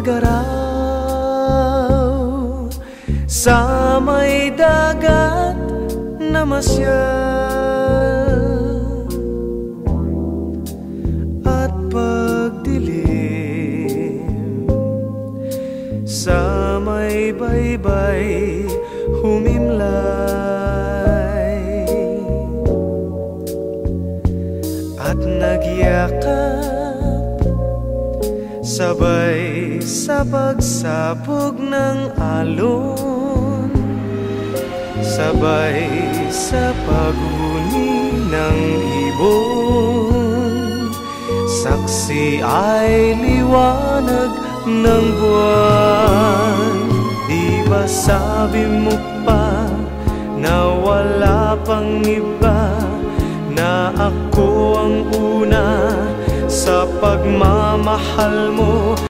mag-araw sa may dagat na masyal, at pagdilim sa may baybay humimlay, at nagyakap sabay sa pagsapog ng alon, sabay sa paghuni ng ibon, saksi ay liwanag ng buwan. Di ba sabi mo pa na wala pang iba, na ako ang una sa pagmamahal mo?